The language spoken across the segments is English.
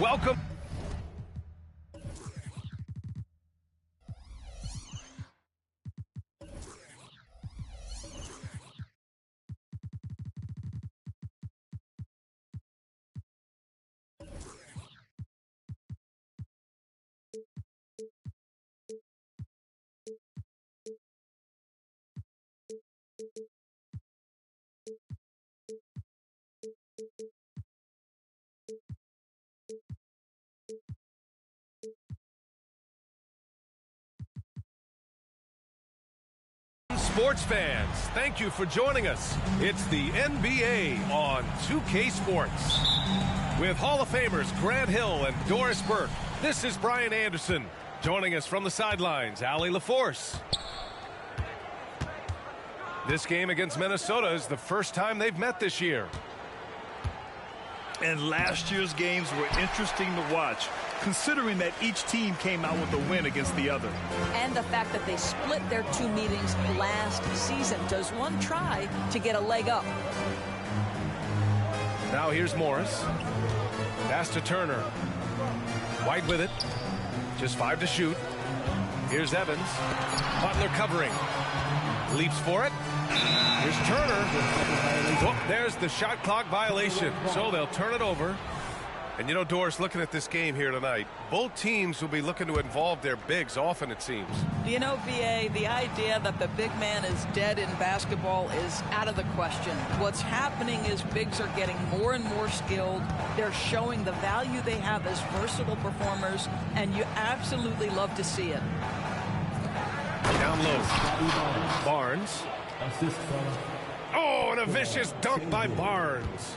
Welcome. Sports fans, thank you for joining us. It's the NBA on 2K Sports. With Hall of Famers Grant Hill and Doris Burke, this is Brian Anderson. Joining us from the sidelines, Allie LaForce. This game against Minnesota is the first time they've met this year. And last year's games were interesting to watch, considering that each team came out with a win against the other. And the fact that they split their two meetings last season. Does one try to get a leg up? Now here's Morris. Pass to Turner. White with it. Just 5 to shoot. Here's Evans. Butler covering. Leaps for it. Here's Turner. Oh, there's the shot clock violation. So they'll turn it over. And you know, Doris, looking at this game here tonight, both teams will be looking to involve their bigs often, it seems. You know, VA, the idea that the big man is dead in basketball is out of the question. What's happening is bigs are getting more and more skilled. They're showing the value they have as versatile performers, and you absolutely love to see it. Down low. Barnes. Oh, and a vicious dunk by Barnes.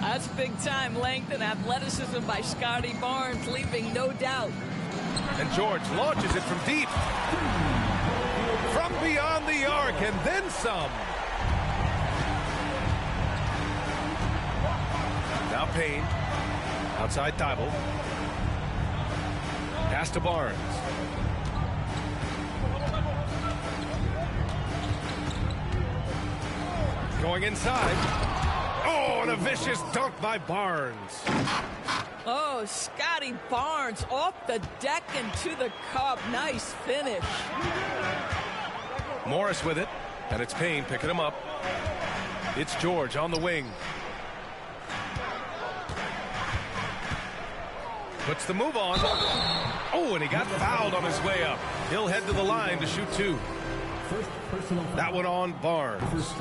That's big-time length and athleticism by Scotty Barnes, leaving no doubt. And George launches it from deep. From beyond the arc, and then some. Now Payne. Outside Thibault. Pass to Barnes. Going inside. Oh, and a vicious dunk by Barnes. Oh, Scotty Barnes off the deck and to the cup. Nice finish. Morris with it, and it's Payne picking him up. It's George on the wing. Puts the move on. Oh, and he got fouled on his way up. He'll head to the line to shoot 2. That one on Barnes.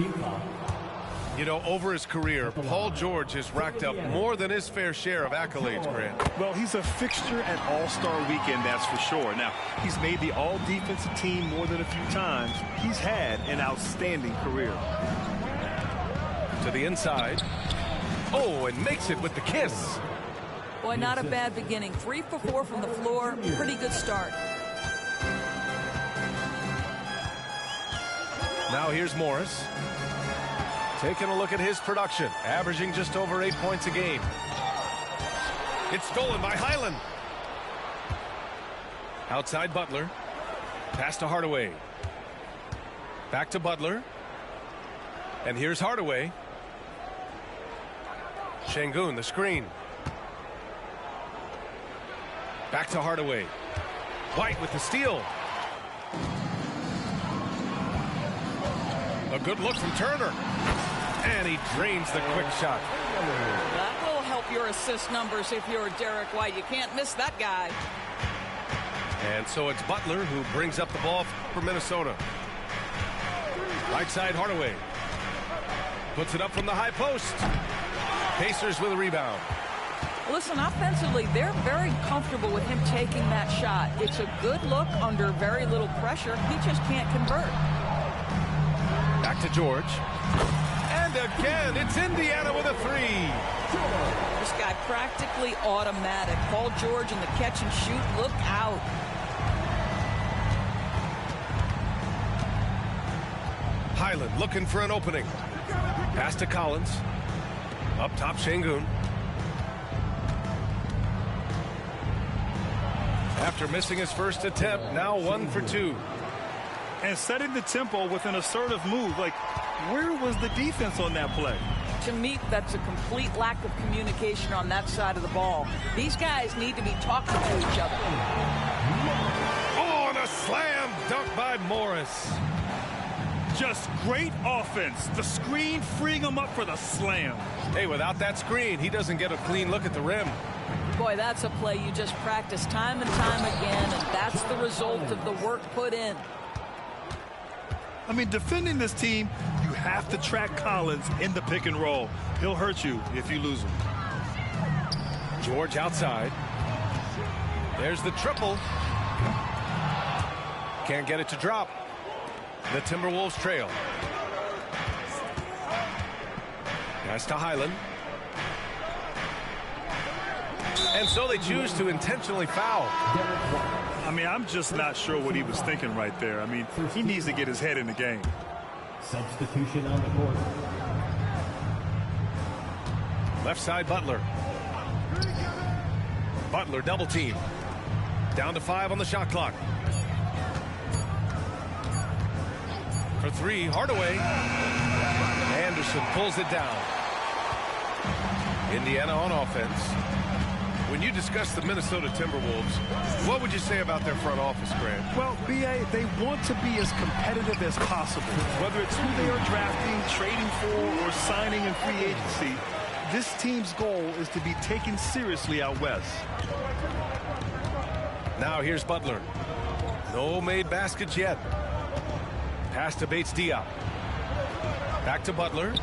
You know, over his career, Paul George has racked up more than his fair share of accolades, Grant. Well, he's a fixture at All-Star Weekend, that's for sure. Now, he's made the All-Defensive team more than a few times. He's had an outstanding career. To the inside. Oh, and makes it with the kiss. Boy, not a bad beginning. 3 for 4 from the floor. Pretty good start. Now here's Morris. Taking a look at his production, averaging just over 8 points a game. It's stolen by Highland. Outside Butler. Pass to Hardaway. Back to Butler. And here's Hardaway. Şengün, the screen. Back to Hardaway. White with the steal. A good look from Turner. And he drains the quick shot. That will help your assist numbers if you're Derek White. You can't miss that guy. And so it's Butler who brings up the ball for Minnesota. Right side Hardaway. Puts it up from the high post. Pacers with a rebound. Listen, offensively, they're very comfortable with him taking that shot. It's a good look under very little pressure. He just can't convert. Back to George. And again, it's Indiana with a 3. This guy practically automatic. Paul George in the catch and shoot. Look out. Highland looking for an opening. Pass to Collins. Up top, Şengün. After missing his first attempt, now 1 for 2. And setting the tempo with an assertive move. Like, where was the defense on that play? To me, that's a complete lack of communication on that side of the ball. These guys need to be talking to each other. Oh, and a slam dunk by Morris. Just great offense. The screen freeing him up for the slam. Hey, without that screen, he doesn't get a clean look at the rim. Boy, that's a play you just practice time and time again, and that's the result of the work put in. I mean, defending this team, you have to track Collins in the pick and roll. He'll hurt you if you lose him. George outside. There's the triple. Can't get it to drop. The Timberwolves trail. Pass to Highland. And so they choose to intentionally foul. I mean, I'm just not sure what he was thinking right there. I mean, he needs to get his head in the game. Substitution on the court. Left side, Butler. Butler double team. Down to 5 on the shot clock. For 3, Hardaway. Anderson pulls it down. Indiana on offense. When you discuss the Minnesota Timberwolves, what would you say about their front office, Grant? Well, B.A., they want to be as competitive as possible. Whether it's who they are drafting, trading for, or signing in free agency, this team's goal is to be taken seriously out west. Now here's Butler. No made baskets yet. Pass to Bates-Diop. Back to Butler.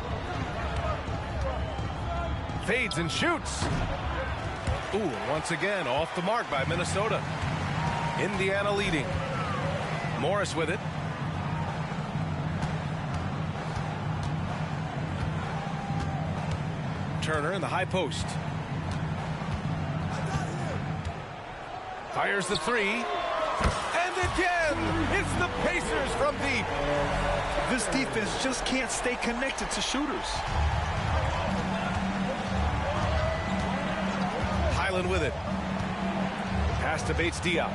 Fades and shoots. Ooh, once again, off the mark by Minnesota. Indiana leading. Morris with it. Turner in the high post. Fires the 3. And again, it's the Pacers from deep. This defense just can't stay connected to shooters. Highland with it. Pass to Bates-Diop.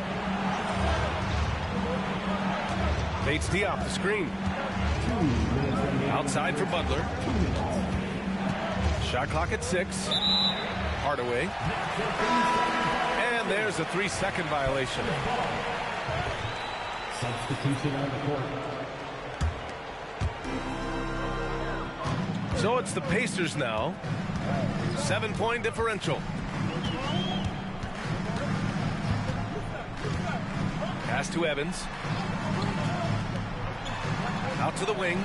Bates-Diop, the screen. Outside for Butler. Shot clock at 6. Hardaway. And there's a 3-second violation. Substitution on the court. So it's the Pacers now. 7-point differential. Pass to Evans. Out to the wing.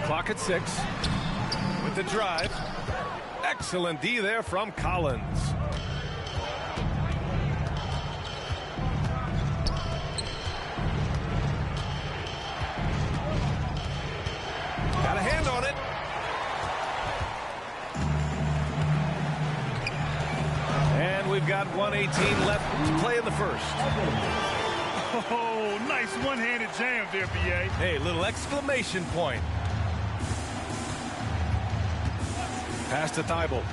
Clock at 6. With the drive. Excellent D there from Collins. Got a hand on it. And we've got 1:18 left to play in the first. Oh, nice one-handed jam there, B.A. Hey, little exclamation point. Pass to Thibault.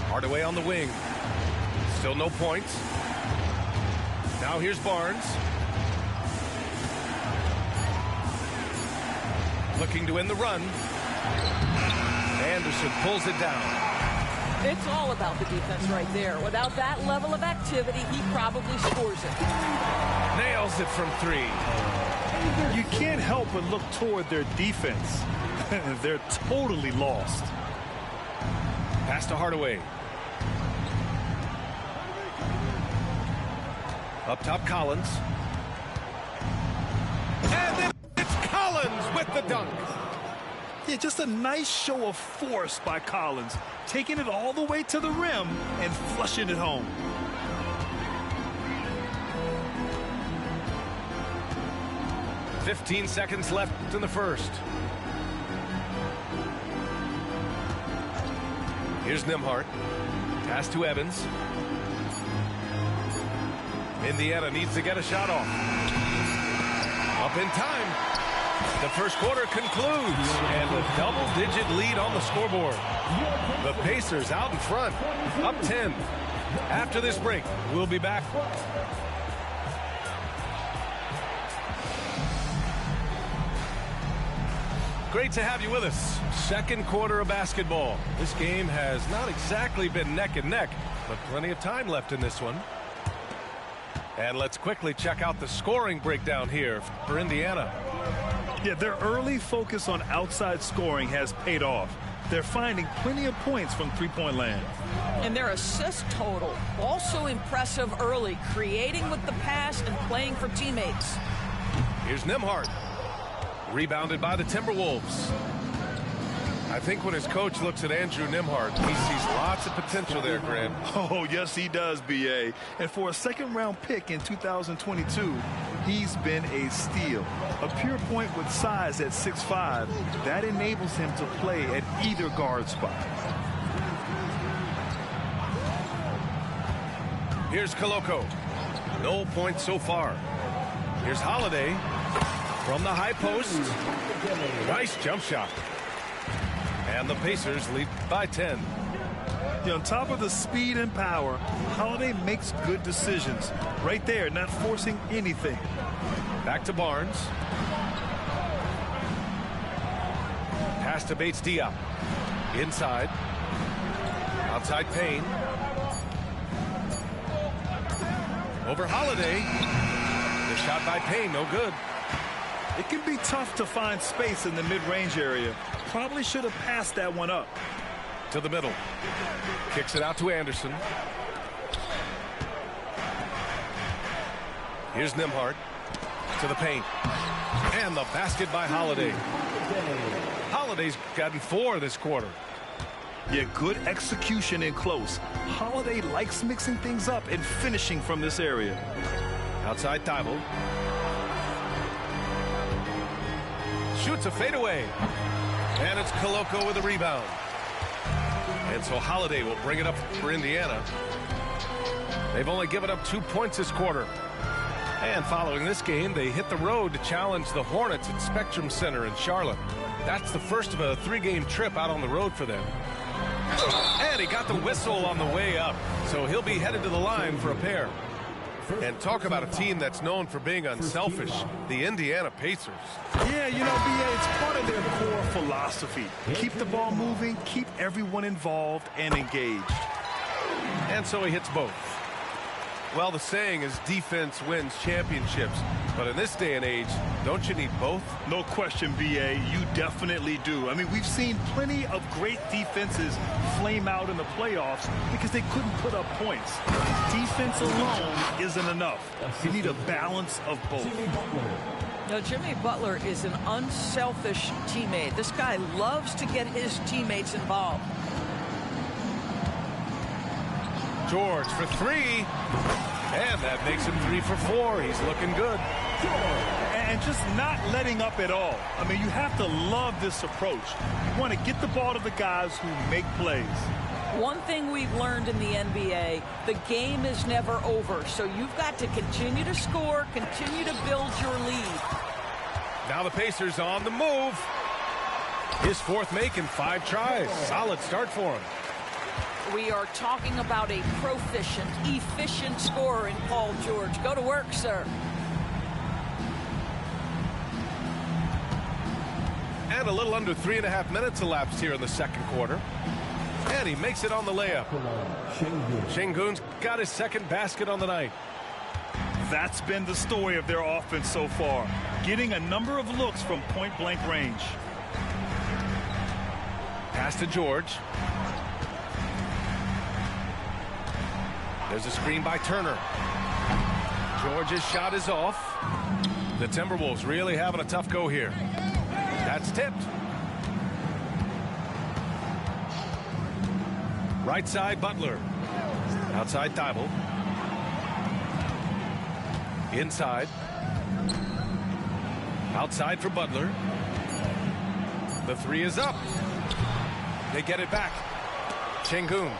Hardaway on the wing. Still no points. Now here's Barnes. Looking to win the run. Anderson pulls it down. It's all about the defense right there. Without that level of activity, he probably scores it. Nails it from 3. You can't help but look toward their defense. They're totally lost. Pass to Hardaway. Up top, Collins. And then it's Collins with the dunk. Yeah, just a nice show of force by Collins, taking it all the way to the rim and flushing it home. .15 seconds left in the first. Here's Nembhard. Pass to Evans. Indiana needs to get a shot off. Up in time. The first quarter concludes, and a double-digit lead on the scoreboard. The Pacers out in front, up 10. After this break, we'll be back. Great to have you with us. Second quarter of basketball. This game has not exactly been neck and neck, but plenty of time left in this one. And let's quickly check out the scoring breakdown here for Indiana. Yeah, their early focus on outside scoring has paid off. They're finding plenty of points from three-point land. And their assist total, also impressive early, creating with the pass and playing for teammates. Here's Nembhard. Rebounded by the Timberwolves. I think when his coach looks at Andrew Nembhard, he sees lots of potential there, Graham. Oh, yes, he does, B.A. And for a second-round pick in 2022, he's been a steal. A pure point with size at 6'5", that enables him to play at either guard spot. Here's Koloko. No points so far. Here's Holiday from the high post. Nice jump shot. And the Pacers lead by 10. On top of the speed and power, Holiday makes good decisions. Right there, not forcing anything. Back to Barnes. Pass to Bates-Diop. Inside. Outside Payne. Over Holiday. The shot by Payne, no good. It can be tough to find space in the mid-range area. Probably should have passed that one up. To the middle. Kicks it out to Anderson. Here's Nembhard. To the paint. And the basket by Holiday. Holiday's gotten 4 this quarter. Yeah, good execution in close. Holiday likes mixing things up and finishing from this area. Outside Thibault. Shoots a fadeaway. And it's Koloko with a rebound. And so Holiday will bring it up for Indiana. They've only given up 2 points this quarter. And following this game, they hit the road to challenge the Hornets at Spectrum Center in Charlotte. That's the first of a 3-game trip out on the road for them. And he got the whistle on the way up. So he'll be headed to the line for a pair. And talk about a team that's known for being unselfish, the Indiana Pacers. Yeah, you know, B.A., it's part of their core philosophy. Keep the ball moving, keep everyone involved and engaged. And so he hits both. Well, the saying is defense wins championships. But in this day and age, don't you need both? No question, B.A., you definitely do. I mean, we've seen plenty of great defenses flame out in the playoffs because they couldn't put up points. Defense alone isn't enough. You need a balance of both. Now, Jimmy Butler is an unselfish teammate. This guy loves to get his teammates involved. George for 3. And that makes him 3 for 4. He's looking good. And just not letting up at all. I mean, you have to love this approach. You want to get the ball to the guys who make plays. One thing we've learned in the NBA, the game is never over. So you've got to continue to score, continue to build your lead. Now the Pacers on the move. His 4th make in 5 tries. Solid start for him. We are talking about a proficient, efficient scorer in Paul George. Go to work, sir. And a little under 3.5 minutes elapsed here in the second quarter. And he makes it on the layup. Şengün's got his 2nd basket on the night. That's been the story of their offense so far. Getting a number of looks from point-blank range. Pass to George. There's a screen by Turner. George's shot is off. The Timberwolves really having a tough go here. That's tipped. Right side, Butler. Outside, Thibault. Inside. Outside for Butler. The 3 is up. They get it back. Şengün.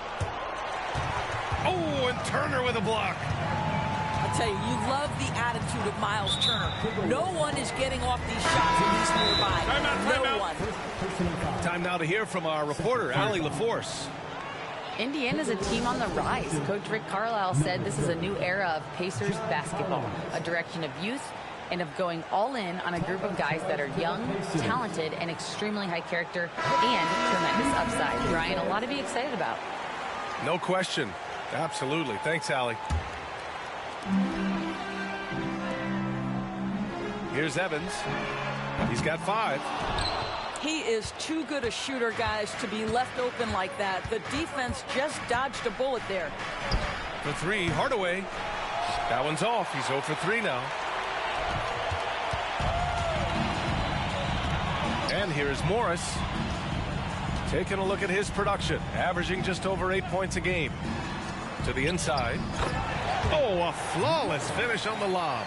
Oh, and Turner with a block. I tell you, you love the attitude of Miles Turner. No one is getting off these shots when he's nearby. No one. Time now to hear from our reporter, Allie LaForce. Indiana's a team on the rise. Coach Rick Carlisle said this is a new era of Pacers basketball, a direction of youth and of going all in on a group of guys that are young, talented, and extremely high character and tremendous upside. Brian, a lot to be excited about. No question. Absolutely. Thanks, Allie. Here's Evans. He's got 5. He is too good a shooter, guys, to be left open like that. The defense just dodged a bullet there. For 3, Hardaway. That one's off. He's 0 for 3 now. And here's Morris. Taking a look at his production. Averaging just over 8 points a game. To the inside. Oh, a flawless finish on the lob.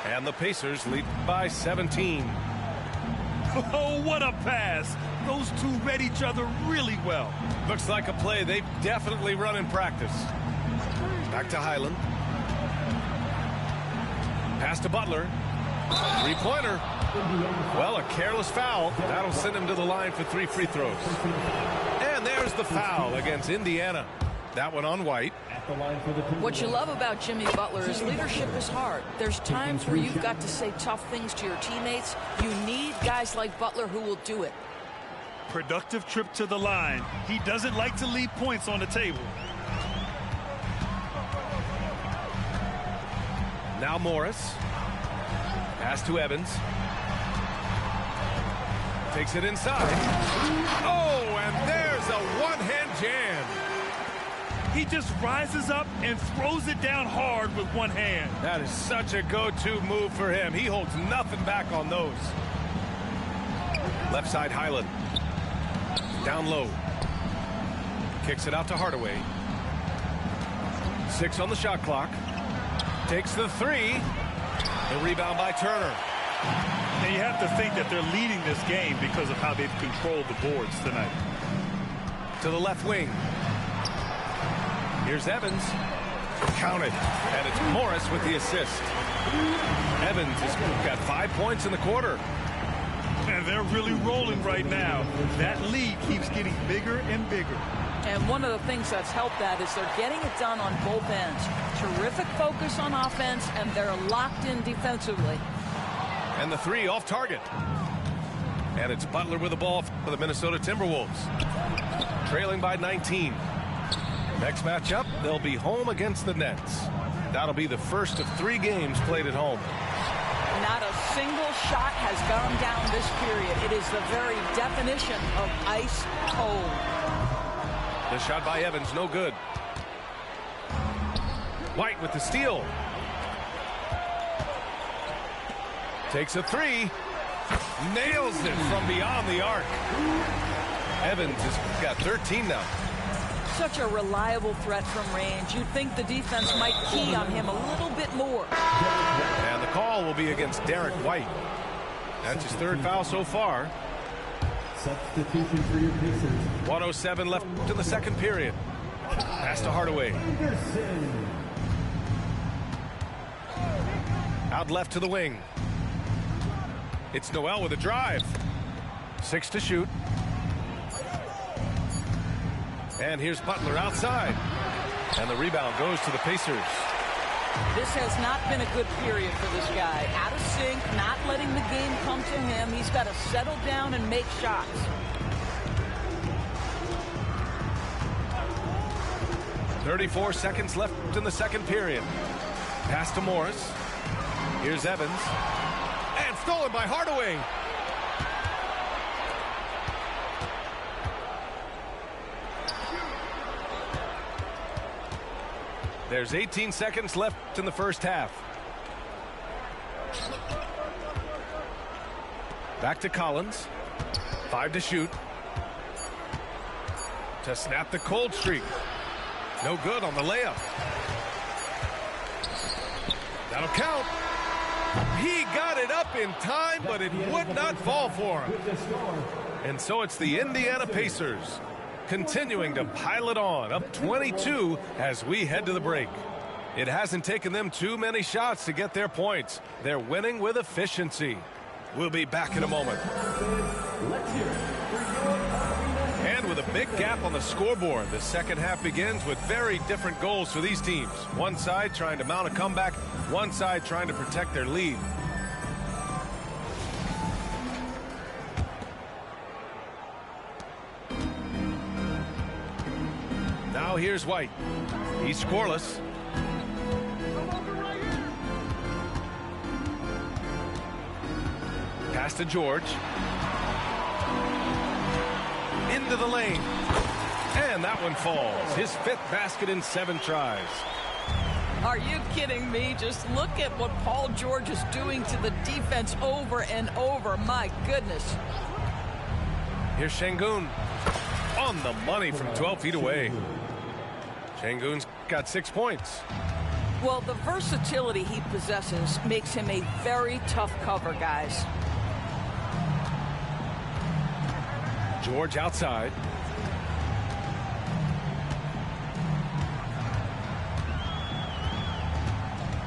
And the Pacers lead by 17. Oh, what a pass. Those two read each other really well. Looks like a play they've definitely run in practice. Back to Highland. Pass to Butler. 3-pointer. Well, a careless foul. That'll send him to the line for 3 free throws. And there's the foul against Indiana. That one on White. What you love about Jimmy Butler is leadership is hard. There's times where you've got to say tough things to your teammates. You need guys like Butler who will do it. Productive trip to the line. He doesn't like to leave points on the table. Now Morris. Pass to Evans. Takes it inside. Oh, and there's a one-hand jam. He just rises up and throws it down hard with one hand. That is such a go-to move for him. He holds nothing back on those. Left side Highland. Down low. Kicks it out to Hardaway. 6 on the shot clock. Takes the 3. The rebound by Turner. And you have to think that they're leading this game because of how they've controlled the boards tonight. To the left wing. Here's Evans. Counted. And it's Morris with the assist. Evans has got 5 points in the quarter. And they're really rolling right now. That lead keeps getting bigger and bigger. And one of the things that's helped that is they're getting it done on both ends. Terrific focus on offense, and they're locked in defensively. And the 3 off target. And it's Butler with the ball for the Minnesota Timberwolves. Trailing by 19. Next matchup, they'll be home against the Nets. That'll be the first of 3 games played at home. Not a single shot has gone down this period. It is the very definition of ice cold. The shot by Evans, no good. White with the steal. Takes a 3. Nails it from beyond the arc. Evans has got 13 now. Such a reliable threat from range. You'd think the defense might key on him a little bit more. And the call will be against Derek White. That's his 3rd foul so far. Substitution for your Pacers. 1:07 left to the 2nd period. Pass to Hardaway. Out left to the wing. It's Noel with a drive. 6 to shoot. And here's Butler outside. And the rebound goes to the Pacers. This has not been a good period for this guy. Out of sync, not letting the game come to him. He's got to settle down and make shots. .34 seconds left in the 2nd period. Pass to Morris. Here's Evans. And stolen by Hardaway. There's 18 seconds left in the first half. Back to Collins. 5 to shoot. To snap the cold streak. No good on the layup. That'll count. He got it up in time, but it would not fall for him. And so it's the Indiana Pacers continuing to pile it on, up 22 as we head to the break. It hasn't taken them too many shots to get their points. They're winning with efficiency. We'll be back in a moment. And with a big gap on the scoreboard. The second half begins with very different goals for these teams. One side trying to mount a comeback, one side trying to protect their lead. Now here's White. He's scoreless. Pass to George. Into the lane. And that one falls. His 5th basket in 7 tries. Are you kidding me? Just look at what Paul George is doing to the defense over and over. My goodness. Here's Şengün. On the money from 12 feet away. Şengün's got 6 points. Well, the versatility he possesses makes him a very tough cover, guys. George outside.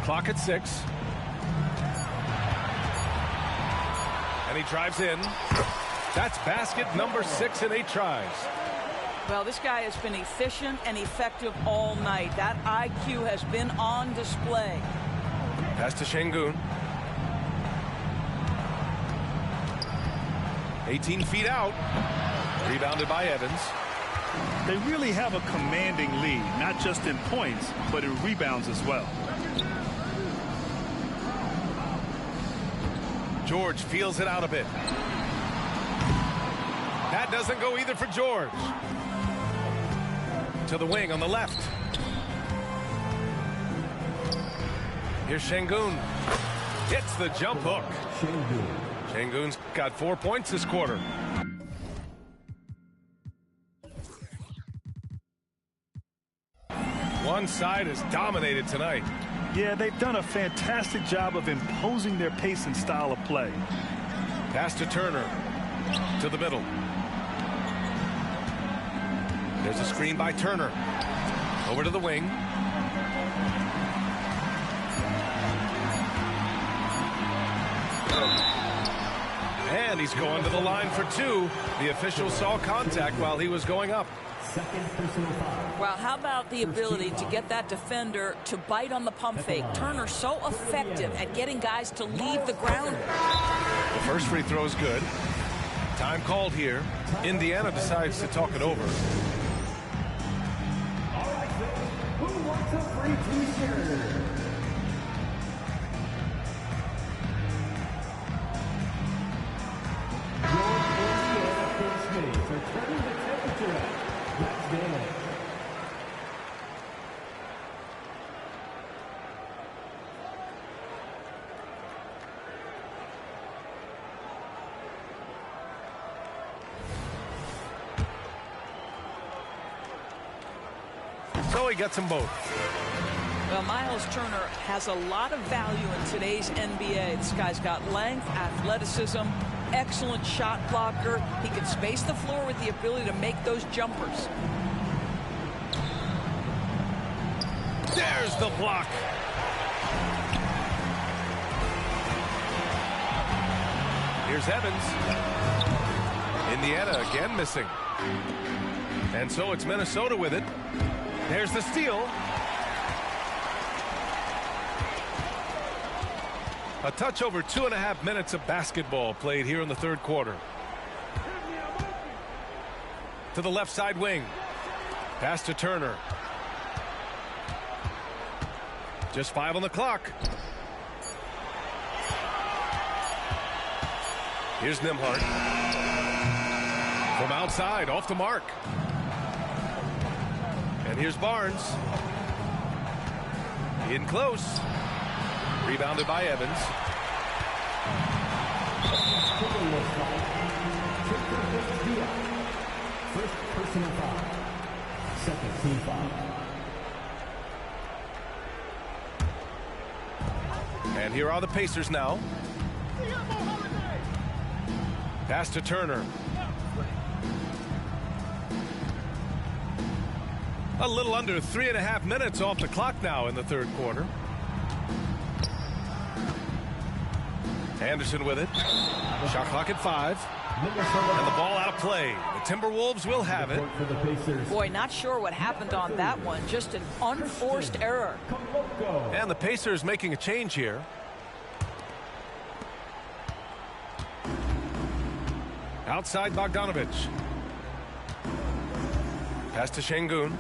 Clock at 6. And he drives in. That's basket number 6 in 8 tries. Well, this guy has been efficient and effective all night. That IQ has been on display. Pass to Şengün. 18 feet out. Rebounded by Evans. They really have a commanding lead, not just in points, but in rebounds as well. George feels it out a bit. That doesn't go either for George. To the wing on the left. Here's Şengün. Hits the jump hook. Şengün's got 4 points this quarter. One side is dominated tonight. Yeah, they've done a fantastic job of imposing their pace and style of play. Pass to Turner. To the middle. There's a screen by Turner. Over to the wing. And he's going to the line for 2. The official saw contact while he was going up. Well, how about the ability to get that defender to bite on the pump fake? Turner so effective at getting guys to leave the ground. The first free throw is good. Time called here. Indiana decides to talk it over. Who wants a free t-shirt? So he gets them both. Well, Miles Turner has a lot of value in today's NBA. This guy's got length, athleticism, excellent shot blocker. He can space the floor with the ability to make those jumpers. There's the block. Here's Evans. Indiana again missing. And so it's Minnesota with it. There's the steal. A touch over 2.5 minutes of basketball played here in the third quarter. To the left side wing. Pass to Turner. Just 5 on the clock. Here's Nembhard. From outside, off the mark. And here's Barnes. In close. Rebounded by Evans. First personal foul. Second team foul. And here are the Pacers now. Pass to Turner. A little under 3.5 minutes off the clock now in the third quarter. Anderson with it. Shot clock at 5. And the ball out of play. The Timberwolves will have it. Boy, not sure what happened on that one. Just an unforced error. And the Pacers making a change here. Outside Bogdanovich. Pass to Şengün.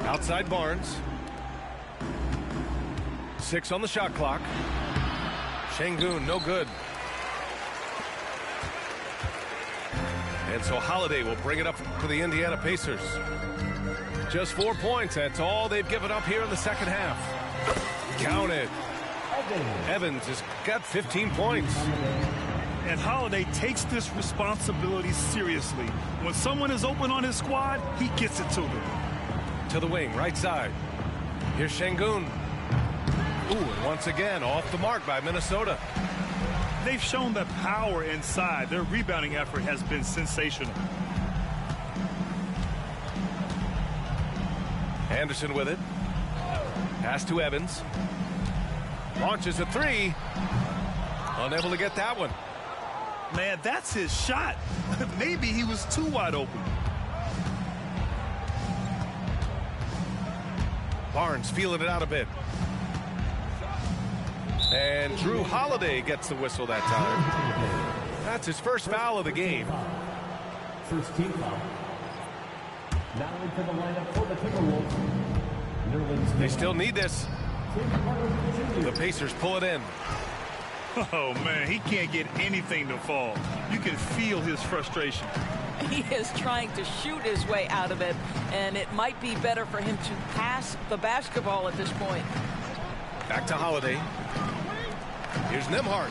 Outside Barnes. 6 on the shot clock. Şengün, no good. And so Holiday will bring it up for the Indiana Pacers. Just 4 points. That's all they've given up here in the second half. Counted. Evans has got 15 points. And Holiday takes this responsibility seriously. When someone is open on his squad, he gets it to them. To the wing, right side. Here's Şengün. Ooh, and once again, off the mark by Minnesota. They've shown that power inside. Their rebounding effort has been sensational. Anderson with it. Pass to Evans. Launches a 3. Unable to get that one. Man, that's his shot. Maybe he was too wide open. Barnes feeling it out a bit. And Drew Holiday gets the whistle that time. That's his first foul of the game. First team foul. Now into the lineup for the Timberwolves. They still need this. The Pacers pull it in. Oh, man, he can't get anything to fall. You can feel his frustration. He is trying to shoot his way out of it, and it might be better for him to pass the basketball at this point. Back to Holiday. Here's Nembhard.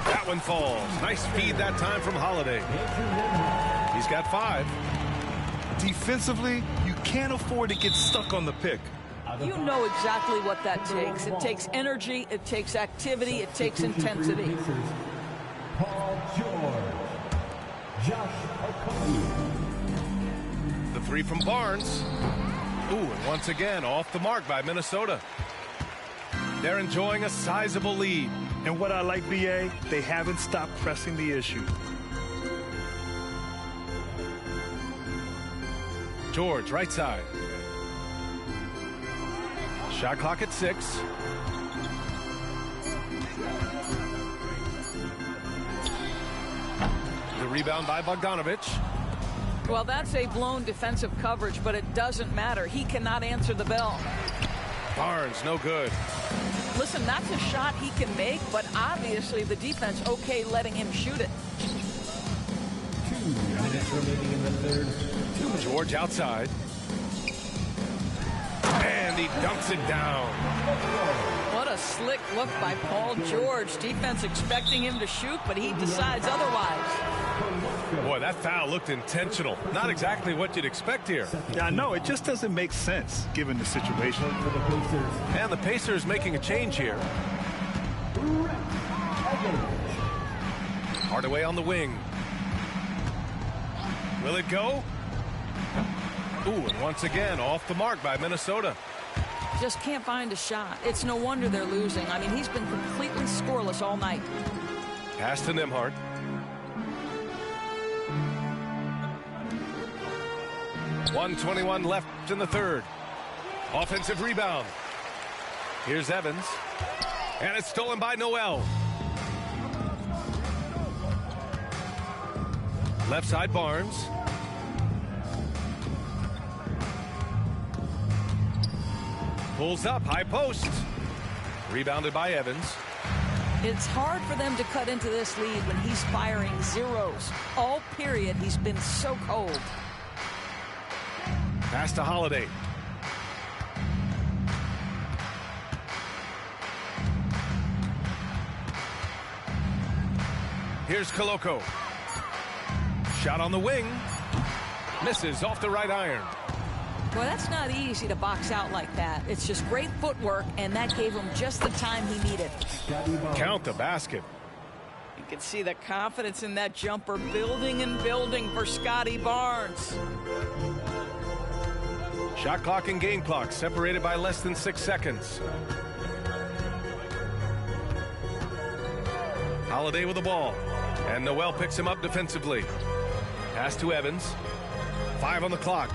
That one falls. Nice feed that time from Holiday. He's got 5. Defensively, you can't afford to get stuck on the pick. You know exactly what that takes. It takes energy, it takes activity, it takes intensity. Paul George. Josh Okogie. The 3 from Barnes. Ooh, and once again, off the mark by Minnesota. They're enjoying a sizable lead. And what I like, BA, they haven't stopped pressing the issue. George, right side. Shot clock at 6. The rebound by Bogdanovich. Well, that's a blown defensive coverage, but it doesn't matter. He cannot answer the bell. Barnes, no good. Listen, that's a shot he can make, but obviously the defense okay letting him shoot it. 2 minutes remaining in the third. George outside. And he dunks it down. What a slick look by Paul George. Defense expecting him to shoot, but he decides otherwise. Boy, that foul looked intentional. Not exactly what you'd expect here. Yeah, I know. It just doesn't make sense given the situation. And the Pacers making a change here. Hardaway on the wing. Will it go? Ooh, and once again, off the mark by Minnesota. Just can't find a shot. It's no wonder they're losing. I mean, he's been completely scoreless all night. Pass to Nembhard. .121 left in the third. Offensive rebound. Here's Evans. And it's stolen by Noel. Left side Barnes. Pulls up, high post. Rebounded by Evans. It's hard for them to cut into this lead when he's firing zeros. All period, he's been so cold. Pass to Holiday. Here's Koloko. Shot on the wing. Misses off the right iron. Well, that's not easy to box out like that. It's just great footwork, and that gave him just the time he needed. Count the basket. You can see the confidence in that jumper building and building for Scotty Barnes. Shot clock and game clock separated by less than 6 seconds. Holiday with the ball. And Noel picks him up defensively. Pass to Evans. 5 on the clock.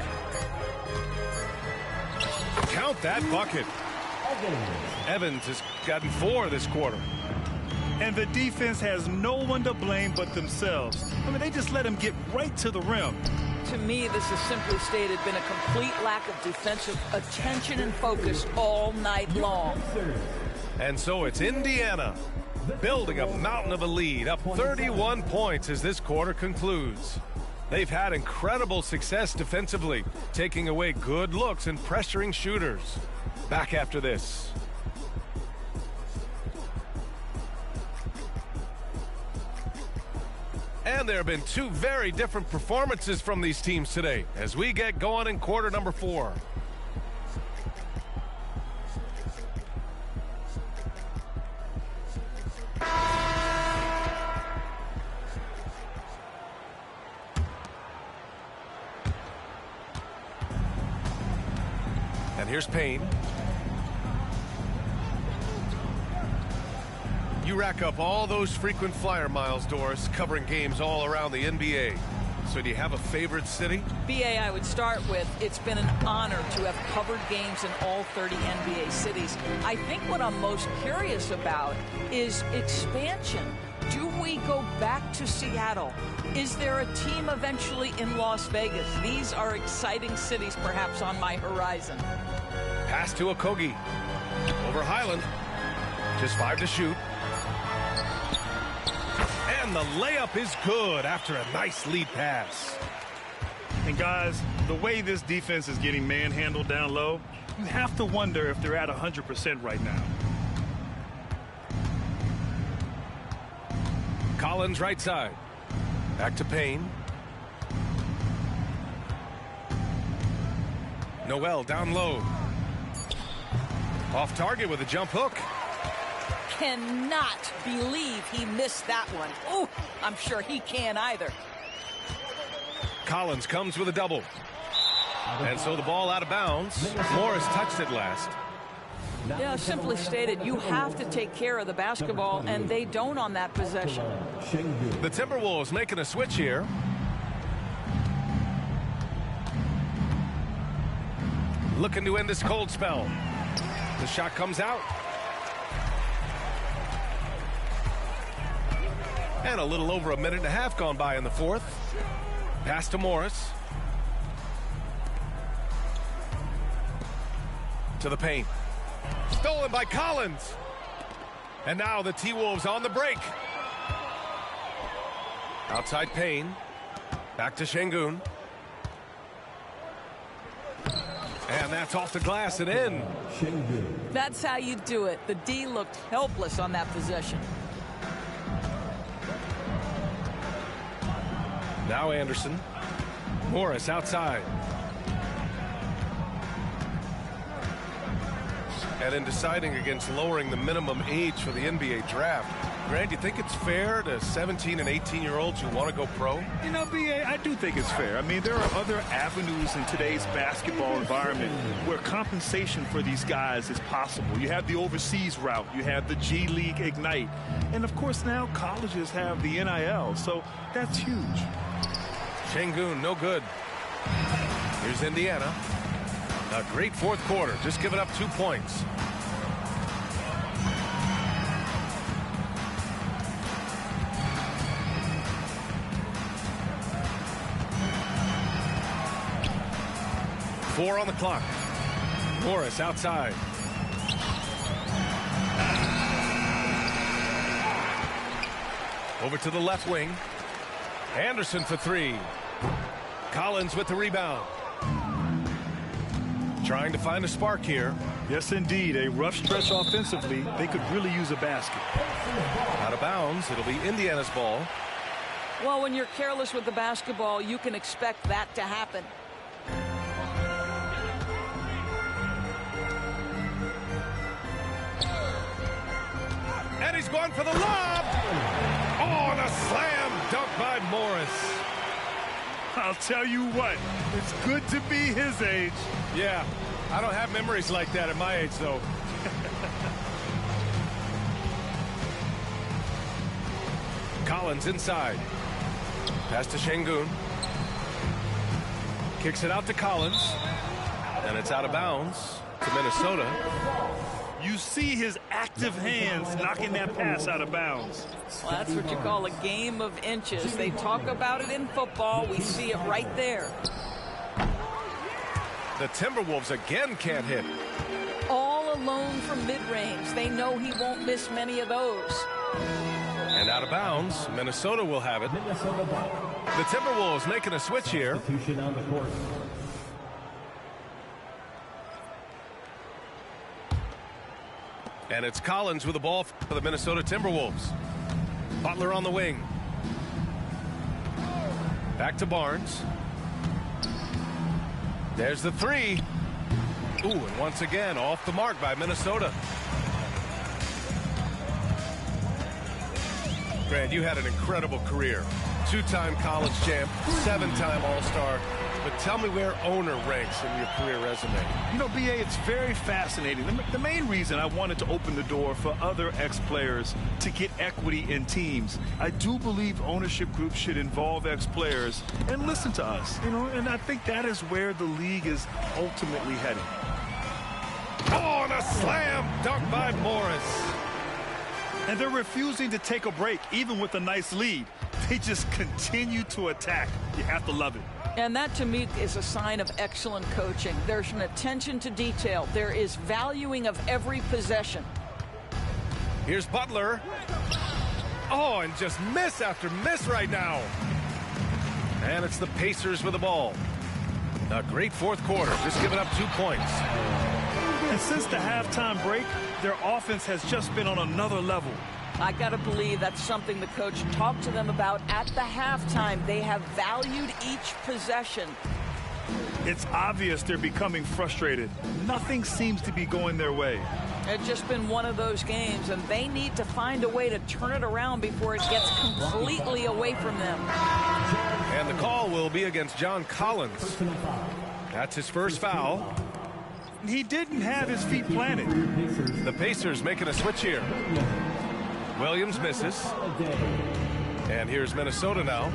Count that bucket. Evans has gotten 4 this quarter. And the defense has no one to blame but themselves. I mean, they just let him get right to the rim. To me, this has simply stated been a complete lack of defensive attention and focus all night long. And so it's Indiana building a mountain of a lead, up 31 points as this quarter concludes. They've had incredible success defensively, taking away good looks and pressuring shooters. Back after this. And there have been 2 very different performances from these teams today as we get going in quarter number 4. And here's Payne. You rack up all those frequent flyer miles, Doris, covering games all around the NBA. So do you have a favorite city? BA, I would start with, it's been an honor to have covered games in all 30 NBA cities. I think what I'm most curious about is expansion. Do we go back to Seattle? Is there a team eventually in Las Vegas? These are exciting cities perhaps on my horizon. Pass to Okogie. Over Highland. Just 5 to shoot. And the layup is good after a nice lead pass. And guys, the way this defense is getting manhandled down low, you have to wonder if they're at 100% right now. Collins right side. Back to Payne. Noel down low. Off target with a jump hook. Cannot believe he missed that one. Oh, I'm sure he can't either. Collins comes with a double. And so the ball out of bounds. Morris touched it last. Yeah, simply stated, you have to take care of the basketball, and they don't on that possession. The Timberwolves making a switch here. Looking to end this cold spell. The shot comes out. And a little over a minute and a half gone by in the fourth. Pass to Morris. To the paint. Stolen by Collins. And now the T-Wolves on the break. Outside Payne. Back to Şengün. And that's off the glass and in. That's how you do it. The D looked helpless on that possession. Now Anderson. Morris outside. And in deciding against lowering the minimum age for the NBA draft, Grant, you think it's fair to 17 and 18-year-olds who want to go pro? You know, BA, I do think it's fair. I mean, there are other avenues in today's basketball environment where compensation for these guys is possible. You have the overseas route. You have the G League Ignite. And, of course, now colleges have the NIL. So that's huge. Şengün, no good. Here's Indiana. A great fourth quarter, just giving up 2 points. Four on the clock. Morris outside. Over to the left wing. Anderson for 3. Collins with the rebound. Trying to find a spark here. Yes, indeed. A rough stretch offensively. They could really use a basket. Out of bounds. It'll be Indiana's ball. Well, when you're careless with the basketball, you can expect that to happen. And he's going for the lob. Oh, and a slam dunk by Morris. I'll tell you what, it's good to be his age. Yeah, I don't have memories like that at my age, though. Collins inside. Pass to Şengün. Kicks it out to Collins. And it's out of bounds to Minnesota. You see his active hands knocking that pass out of bounds. Well, that's what you call a game of inches. They talk about it in football. We see it right there. The Timberwolves again can't hit. All alone from mid-range. They know he won't miss many of those. And out of bounds, Minnesota will have it. The Timberwolves making a switch here. On the court. And it's Collins with the ball for the Minnesota Timberwolves. Butler on the wing. Back to Barnes. There's the three. Ooh, and once again, off the mark by Minnesota. Grant, you had an incredible career. Two-time college champ, seven-time All-Star. But tell me where owner ranks in your career resume. You know, B.A., it's very fascinating. The main reason I wanted to open the door for other ex-players to get equity in teams, I do believe ownership groups should involve ex-players and listen to us, you know, and I think that is where the league is ultimately heading. Oh, and a slam dunk by Morris. And they're refusing to take a break, even with a nice lead. They just continue to attack. You have to love it. And that, to me, is a sign of excellent coaching. There's an attention to detail. There is valuing of every possession. Here's Butler. Oh, and just miss after miss right now. And it's the Pacers with the ball. A great fourth quarter, just giving up 2 points. And since the halftime break, their offense has just been on another level. I got to believe that's something the coach talked to them about at the halftime. They have valued each possession. It's obvious they're becoming frustrated. Nothing seems to be going their way. It's just been one of those games, and they need to find a way to turn it around before it gets completely away from them. And the call will be against John Collins. That's his first foul. He didn't have his feet planted. The Pacers making a switch here. Williams misses. And here's Minnesota now.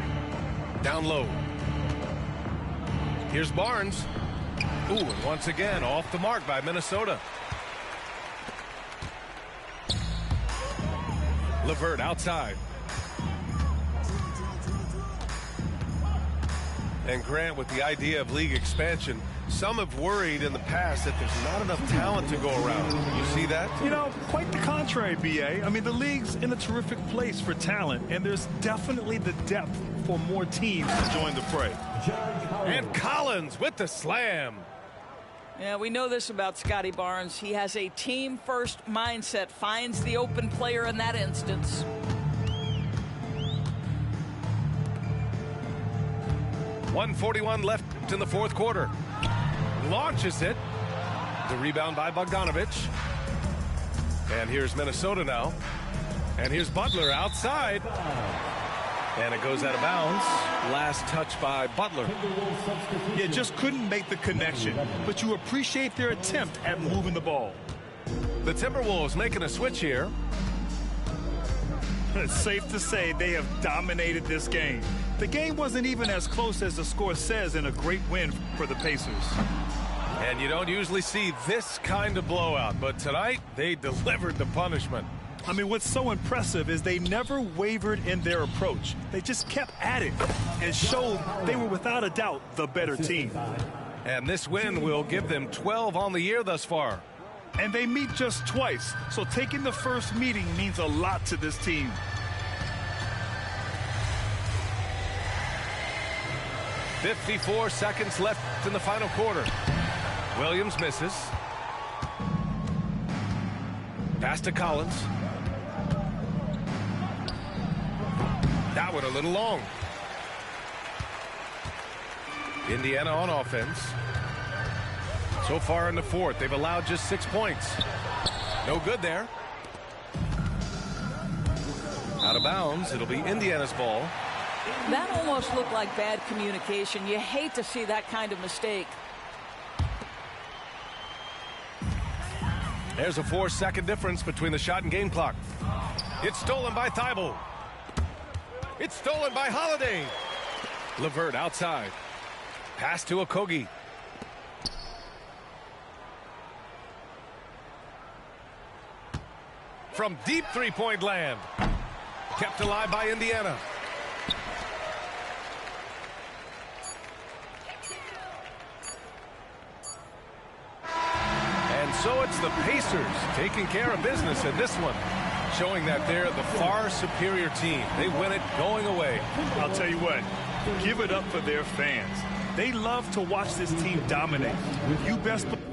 Down low. Here's Barnes. Ooh, and once again, off the mark by Minnesota. LeVert outside. And Grant, with the idea of league expansion, some have worried in the past that there's not enough talent to go around. You see that? You know, quite the contrary, B.A. I mean, the league's in a terrific place for talent, and there's definitely the depth for more teams to join the fray. And Collins with the slam. Yeah, we know this about Scotty Barnes. He has a team-first mindset, finds the open player in that instance. .141 left in the fourth quarter. Launches it. The rebound by Bogdanović. And here's Minnesota now. And here's Butler outside. And it goes out of bounds. Last touch by Butler. You just couldn't make the connection, but you appreciate their attempt at moving the ball. The Timberwolves making a switch here. It's safe to say they have dominated this game. The game wasn't even as close as the score says in a great win for the Pacers. And you don't usually see this kind of blowout, but tonight they delivered the punishment. I mean, what's so impressive is they never wavered in their approach. They just kept at it and showed they were without a doubt the better team. And this win will give them 12 on the year thus far. And they meet just twice, so taking the first meeting means a lot to this team. .54 seconds left in the final quarter. Williams misses. Pass to Collins. That one a little long. Indiana on offense. So far in the fourth, they've allowed just 6 points. No good there. Out of bounds. It'll be Indiana's ball. That almost looked like bad communication. You hate to see that kind of mistake. There's a 4-second difference between the shot and game clock. It's stolen by Thibault. It's stolen by Holiday. LeVert outside. Pass to Okogie. From deep three-point land. Kept alive by Indiana. And so it's the Pacers taking care of business in this one, showing that they're the far superior team. They win it going away. I'll tell you what, give it up for their fans. They love to watch this team dominate. You best believe